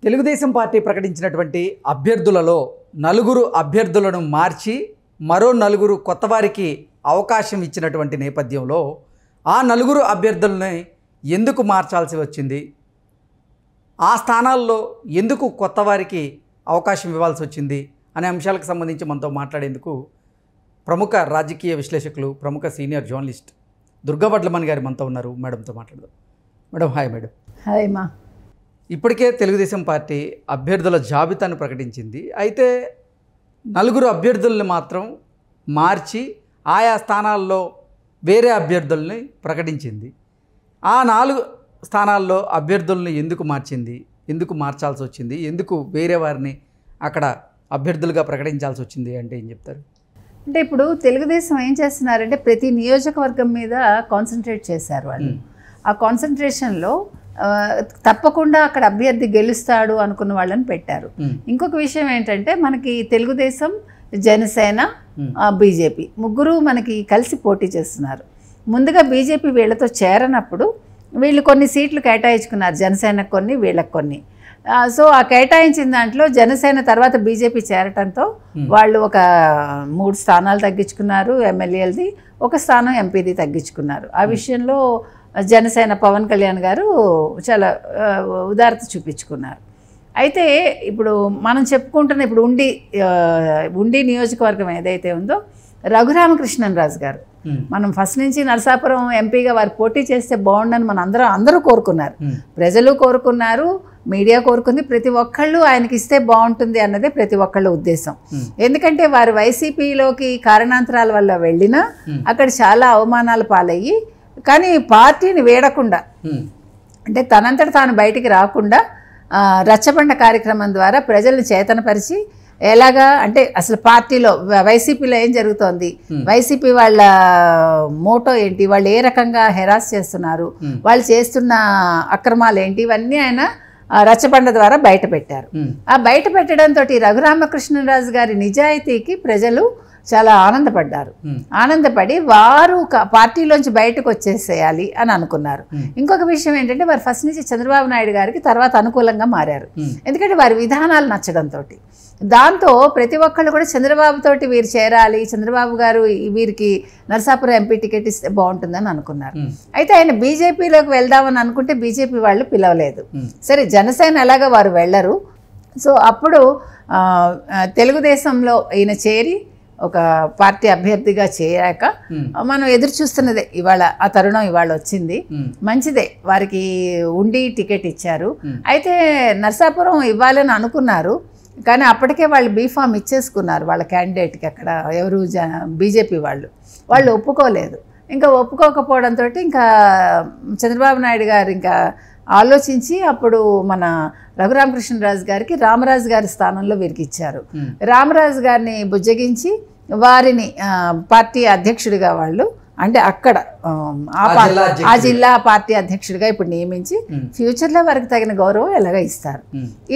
Telugu Desam party ప్రకటించినటువంటి అభ్యర్థులలో నలుగురు అభ్యర్థులను మార్చి మరో నలుగురు కొత్తవారికి అవకాశం ఇచ్చినటువంటి నేపథ్యంలో ఆ నలుగురు అభ్యర్థులని ఎందుకు మార్చాల్సి వచ్చింది, ఆ స్థానాల్లో ఎందుకు కొత్తవారికి అవకాశం ఇవ్వాల్సి వచ్చింది అనే అంశాలకు సంబంధించి మనతో మాట్లాడేందుకు ప్రముఖ రాజకీయ విశ్లేషకులు, ప్రముఖ సీనియర్ జర్నలిస్ట్ దుర్గా వడ్లమణి గారు మనతో ఉన్నారు. మేడంతో మాట్లాడదాం. Madam, hi. మేడం, హాయ్ మా. ఇప్పటికే తెలుగుదేశం పార్టీ అభ్యర్థుల జాబితాను ప్రకటించింది. అయితే నలుగురు అభ్యర్థుల్ని మాత్రం మార్చి ఆయా స్థానాల్లో వేరే అభ్యర్థుల్ని ప్రకటించింది. ఆ 4 స్థానాల్లో అభ్యర్థుల్ని ఎందుకు మార్చింది, ఎందుకు మార్చాల్సి వచ్చింది, ఎందుకు వేరే వారిని అక్కడ అభ్యర్థులుగా ప్రకటించాల్సి వచ్చింది అంటే ఏం చెప్తారు? అంటే ఇప్పుడు తెలుగుదేశం ఏం చేస్తున్నారంటే ప్రతి నియోజకవర్గం మీద కాన్సన్ట్రేట్ చేశారు వాళ్ళు. ఆ కాన్సన్ట్రేషన్లో తప్పకుండా అక్కడ అభ్యర్థి గెలుస్తాడు అనుకున్న వాళ్ళని పెట్టారు. ఇంకొక విషయం ఏంటంటే మనకి తెలుగుదేశం, జనసేన, బీజేపీ ముగ్గురు మనకి కలిసి పోటీ చేస్తున్నారు. ముందుగా బీజేపీ వీళ్ళతో చేరనప్పుడు వీళ్ళు కొన్ని సీట్లు కేటాయించుకున్నారు, జనసేనకు కొన్ని, వీళ్ళకి కొన్ని. సో ఆ కేటాయించిన దాంట్లో జనసేన తర్వాత బీజేపీ చేరటంతో వాళ్ళు ఒక 3 స్థానాలు తగ్గించుకున్నారు, ఎమ్మెల్యేలది 1 స్థానం, ఎంపీది తగ్గించుకున్నారు. ఆ విషయంలో జనసేన పవన్ కళ్యాణ్ గారు చాలా ఉదారత చూపించుకున్నారు. అయితే ఇప్పుడు మనం చెప్పుకుంటున్న ఇప్పుడు ఉండి నియోజకవర్గం ఏదైతే ఉందో రఘురామకృష్ణరాజు గారు, మనం ఫస్ట్ నుంచి నరసాపురం ఎంపీగా వారు పోటీ చేస్తే బాగుండని మన అందరూ కోరుకున్నారు, ప్రజలు కోరుకున్నారు, మీడియా కోరుకుంది. ప్రతి ఒక్కళ్ళు ఆయనకి ఇస్తే బాగుంటుంది అన్నదే ప్రతి ఒక్కళ్ళ ఉద్దేశం. ఎందుకంటే వారు వైసీపీలోకి కారణాంతరాల వల్ల వెళ్ళినా అక్కడ చాలా అవమానాలు పాలయ్యి, కానీ పార్టీని వీడకుండా, అంటే తనంతట తాను బయటికి రాకుండా రచ్చబండ కార్యక్రమం ద్వారా ప్రజల్ని చేతనపరిచి, ఎలాగా అంటే అసలు పార్టీలో వైసీపీలో ఏం జరుగుతోంది, వైసీపీ వాళ్ళ మోటో ఏంటి, వాళ్ళు ఏ రకంగా హెరాస్ చేస్తున్నారు, వాళ్ళు చేస్తున్న అక్రమాలు ఏంటి, ఇవన్నీ ఆయన రచ్చబండ ద్వారా బయట పెట్టారు. ఆ బయట పెట్టడంతో రఘురామకృష్ణరాజు గారి నిజాయితీకి ప్రజలు చాలా ఆనందపడ్డారు. ఆనందపడి వారు పార్టీలోంచి బయటకు వచ్చేసేయాలి అని అనుకున్నారు. ఇంకొక విషయం ఏంటంటే వారు ఫస్ట్ నుంచి చంద్రబాబు నాయుడు గారికి తర్వాత అనుకూలంగా మారారు. ఎందుకంటే వారి విధానాలు నచ్చడంతో, దాంతో ప్రతి ఒక్కళ్ళు కూడా చంద్రబాబు తోటి వీరు చేరాలి, చంద్రబాబు గారు వీరికి నరసాపురం ఎంపీ టికెట్ ఇస్తే బాగుంటుందని అనుకున్నారు. అయితే ఆయన బీజేపీలోకి వెళ్దామని అనుకుంటే బీజేపీ వాళ్ళు పిలవలేదు. సరే, జనసేన ఎలాగా వారు వెళ్ళరు. సో అప్పుడు తెలుగుదేశంలో ఈయన చేరి ఒక పార్టీ అభ్యర్థిగా చేరాక మనం ఎదురు చూస్తున్నదే ఇవాళ, ఆ తరుణం ఇవాళ వచ్చింది. మంచిదే, వారికి ఉండి టికెట్ ఇచ్చారు. అయితే నరసాపురం ఇవ్వాలని అనుకున్నారు, కానీ అప్పటికే వాళ్ళు బీఫామ్ ఇచ్చేసుకున్నారు వాళ్ళ క్యాండిడేట్కి. అక్కడ ఎవరు బీజేపీ వాళ్ళు ఒప్పుకోలేదు. ఇంకా ఒప్పుకోకపోవడంతో ఇంకా చంద్రబాబు నాయుడు గారు ఇంకా ఆలోచించి అప్పుడు మన రఘురామకృష్ణరాజు గారికి రామరాజు గారి స్థానంలో వీరికి ఇచ్చారు. రామరాజు గారిని బుజ్జగించి వారిని పార్టీ అధ్యక్షుడిగా వాళ్ళు, అంటే అక్కడ ఆ జిల్లా పార్టీ అధ్యక్షుడిగా ఇప్పుడు నియమించి ఫ్యూచర్లో వారికి తగిన గౌరవం ఎలాగ ఇస్తారు.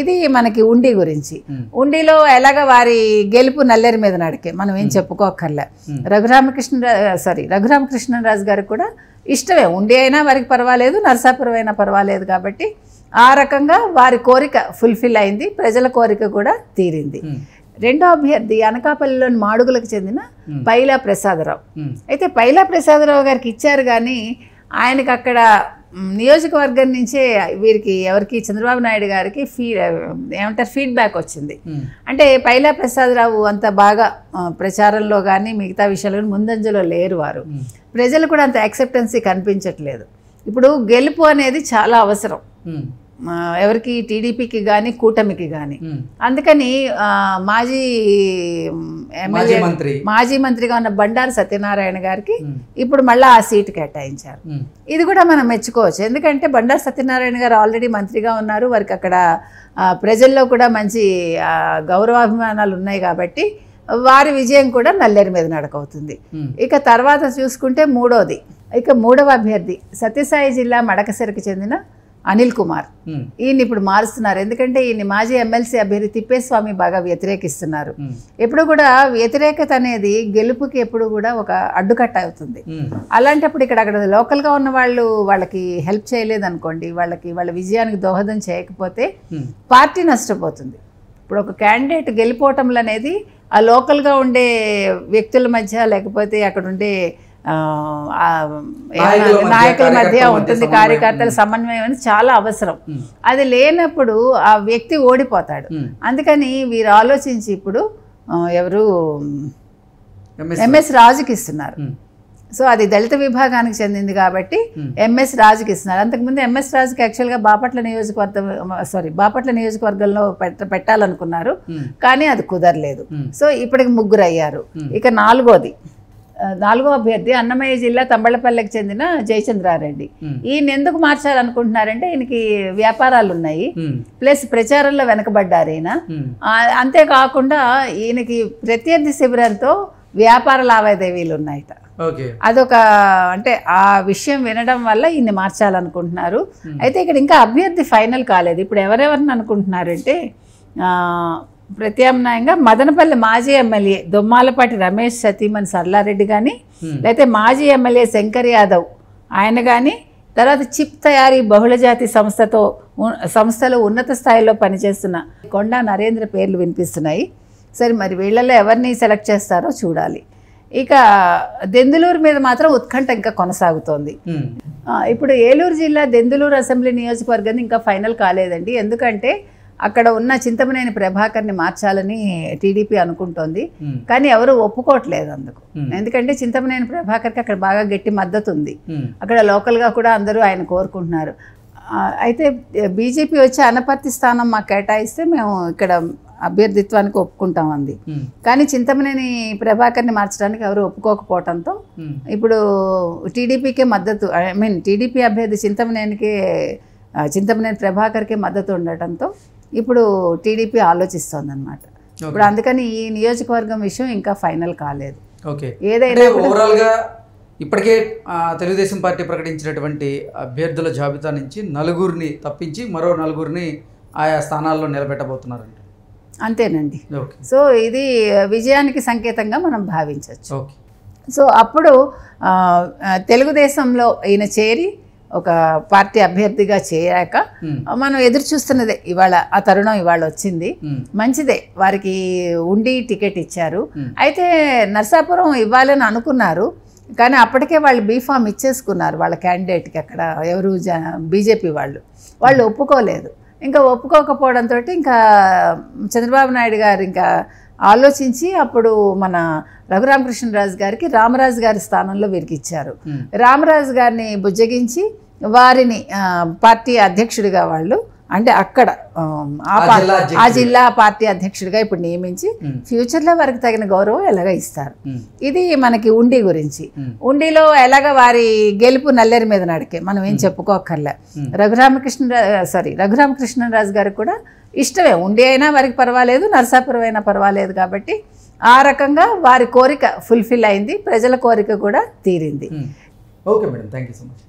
ఇది మనకి ఉండి గురించి. ఉండిలో ఎలాగ వారి గెలుపు నల్లేరు మీద నడికే, మనం ఏం చెప్పుకోకర్లే. రఘురామకృష్ణరాజు గారికి కూడా ఇష్టమే, ఉండి అయినా వారికి పర్వాలేదు, నరసాపురం అయినా పర్వాలేదు. కాబట్టి ఆ రకంగా వారి కోరిక ఫుల్ఫిల్ అయింది, ప్రజల కోరిక కూడా తీరింది. రెండో అభ్యర్థి అనకాపల్లిలోని మాడుగులకు చెందిన పైలా ప్రసాదరావు. అయితే పైలా ప్రసాదరావు గారికి ఇచ్చారు, కానీ ఆయనకి అక్కడ నియోజకవర్గం నుంచే వీరికి ఎవరికి చంద్రబాబు నాయుడు గారికి ఫీడ్బ్యాక్ వచ్చింది. అంటే పైలా ప్రసాదరావు అంత బాగా ప్రచారంలో కానీ మిగతా విషయాల్లో ముందంజలో లేరు వారు. ప్రజలు కూడా అంత యాక్సెప్టెన్సీ కనిపించట్లేదు. ఇప్పుడు గెలుపు అనేది చాలా అవసరం ఎవరికి, టీడీపీకి కానీ కూటమికి కానీ. అందుకని మాజీ ఎమ్మెల్యే, మాజీ మంత్రిగా ఉన్న బండారు సత్యనారాయణ గారికి ఇప్పుడు మళ్ళీ ఆ సీటు కేటాయించారు. ఇది కూడా మనం మెచ్చుకోవచ్చు. ఎందుకంటే బండారు సత్యనారాయణ గారు ఆల్రెడీ మంత్రిగా ఉన్నారు, వారికి అక్కడ ప్రజల్లో కూడా మంచి గౌరవాభిమానాలు ఉన్నాయి. కాబట్టి వారి విజయం కూడా నల్లేరు మీద నడకవుతుంది. ఇక తర్వాత చూసుకుంటే మూడవ అభ్యర్థి సత్యసాయి జిల్లా మడకసిరకు చెందిన అనిల్ కుమార్, ఈయన ఇప్పుడు మారుస్తున్నారు. ఎందుకంటే ఈయన మాజీ ఎమ్మెల్సీ అభ్యర్థి తిప్పేస్వామి బాగా వ్యతిరేకిస్తున్నారు. ఎప్పుడు కూడా వ్యతిరేకత అనేది గెలుపుకి ఎప్పుడు కూడా ఒక అడ్డుకట్ట అవుతుంది. అలాంటప్పుడు అక్కడ లోకల్గా ఉన్న వాళ్ళకి హెల్ప్ చేయలేదు అనుకోండి, వాళ్ళ విజయానికి దోహదం చేయకపోతే పార్టీ నష్టపోతుంది. ఇప్పుడు ఒక క్యాండిడేట్ గెలిపోవటంలో అనేది ఆ లోకల్గా ఉండే వ్యక్తుల మధ్య లేకపోతే అక్కడ ఉండే నాయకుల మధ్య ఉంటుంది, కార్యకర్తల సమన్వయం అనేది చాలా అవసరం. అది లేనప్పుడు ఆ వ్యక్తి ఓడిపోతాడు. అందుకని వీరు ఆలోచించి ఇప్పుడు ఎవరు ఎంఎస్ రాజుకి ఇస్తున్నారు. సో అది దళిత విభాగానికి చెందింది కాబట్టి ఎంఎస్ రాజుకి ఇస్తున్నారు. అంతకుముందు ఎంఎస్ రాజుకి యాక్చువల్గా బాపట్ల నియోజకవర్గంలో పెట్టాలనుకున్నారు, కానీ అది కుదరలేదు. సో ఇప్పటికి 3 అయ్యారు. ఇక నాలుగో అభ్యర్థి అన్నమయ్య జిల్లా తంబళ్లపల్లెకి చెందిన జయచంద్రారెడ్డి. ఈయన ఎందుకు మార్చాలనుకుంటున్నారంటే ఈయనకి వ్యాపారాలు ఉన్నాయి, ప్లస్ ప్రచారంలో వెనకబడ్డారు ఈయన. అంతేకాకుండా ఈయనకి ప్రత్యర్థి శిబిరంతో వ్యాపార లావాదేవీలు ఉన్నాయట. అదొక అంటే ఆ విషయం వినడం వల్ల ఈయన్ని మార్చాలనుకుంటున్నారు. అయితే ఇక్కడ ఇంకా అభ్యర్థి ఫైనల్ కాలేదు. ఇప్పుడు ఎవరెవరిని అనుకుంటున్నారంటే ప్రత్యామ్నాయంగా మదనపల్లి మాజీ ఎమ్మెల్యే దొమ్మాలపాటి రమేష్ సతీమణి సర్లారెడ్డి కానీ, లేకపోతే మాజీ ఎమ్మెల్యే శంకర్ యాదవ్ ఆయన కానీ, తర్వాత చిప్ తయారీ బహుళజాతి సంస్థలో ఉన్నత స్థాయిలో పనిచేస్తున్న కొండా నరేంద్ర పేర్లు వినిపిస్తున్నాయి. సరే, మరి వీళ్ళల్లో ఎవరిని సెలెక్ట్ చేస్తారో చూడాలి. ఇక దెందులూరు మీద మాత్రం ఉత్కంఠ ఇంకా కొనసాగుతోంది. ఇప్పుడు ఏలూరు జిల్లా దెందులూరు అసెంబ్లీ నియోజకవర్గాన్ని ఇంకా ఫైనల్ కాలేదండి. ఎందుకంటే అక్కడ ఉన్న చింతమనేని ప్రభాకర్ని మార్చాలని టీడీపీ అనుకుంటోంది, కానీ ఎవరు ఒప్పుకోవట్లేదు అందుకు. ఎందుకంటే చింతమనేని ప్రభాకర్కి అక్కడ బాగా గట్టి మద్దతు ఉంది. అక్కడ లోకల్గా కూడా అందరూ ఆయన కోరుకుంటున్నారు. అయితే బీజేపీ వచ్చి అనపర్తి స్థానం మాకు కేటాయిస్తే మేము ఇక్కడ అభ్యర్థిత్వానికి ఒప్పుకుంటాం అంది. కానీ చింతమనేని ప్రభాకర్ని మార్చడానికి ఎవరు ఒప్పుకోకపోవడంతో ఇప్పుడు టీడీపీకే మద్దతు, టీడీపీ అభ్యర్థి చింతమనేని ప్రభాకర్కే మద్దతు ఉండటంతో ఇప్పుడు టీడీపీ ఆలోచిస్తోంది అనమాట. ఇప్పుడు అందుకని ఈ నియోజకవర్గం విషయం ఇంకా ఫైనల్ కాలేదు. ఏదైనా ఓవరాల్గా ఇప్పటికే తెలుగుదేశం పార్టీ ప్రకటించినటువంటి అభ్యర్థుల జాబితా నుంచి 4 తప్పించి మరో 4 ఆయా స్థానాల్లో నిలబెట్టబోతున్నారండి. అంతేనండి. సో ఇది విజయానికి సంకేతంగా మనం భావించవచ్చు. సో అప్పుడు తెలుగుదేశంలో ఈయన చేరి ఒక పార్టీ అభ్యర్థిగా చేరాక మనం ఎదురు చూస్తున్నదే ఇవాళ ఆ తరుణం ఇవాళ వచ్చింది. మంచిదే, వారికి ఉండి టికెట్ ఇచ్చారు. అయితే నర్సాపురం ఇవ్వాలని అనుకున్నారు, కానీ అప్పటికే వాళ్ళు బీఫామ్ ఇచ్చేసుకున్నారు వాళ్ళ క్యాండిడేట్కి. అక్కడ ఎవరు బీజేపీ వాళ్ళు ఒప్పుకోలేదు. ఇంకా ఒప్పుకోకపోవడంతో ఇంకా చంద్రబాబు నాయుడు గారు ఇంకా ఆలోచించి అప్పుడు మన రఘురామకృష్ణరాజు గారికి రామరాజు గారి స్థానంలో వీరికి ఇచ్చారు. రామరాజు గారిని బుజ్జగించి వారిని పార్టీ అధ్యక్షుడిగా వాళ్ళు అంటే అక్కడ ఆ జిల్లా పార్టీ అధ్యక్షుడిగా ఇప్పుడు నియమించి ఫ్యూచర్లో వారికి తగిన గౌరవం ఎలాగ ఇస్తారు. ఇది మనకి ఉండి గురించి. ఉండిలో ఎలాగ వారి గెలుపు నల్లేరు మీద నడికే, మనం ఏం చెప్పుకోకర్లే. రఘురామకృష్ణరాజు గారికి కూడా ఇష్టమే, ఉండి అయినా వారికి పర్వాలేదు, నరసాపురం అయినా పర్వాలేదు. కాబట్టి ఆ రకంగా వారి కోరిక ఫుల్ఫిల్ అయింది, ప్రజల కోరిక కూడా తీరింది. Okay madam, thank you so much.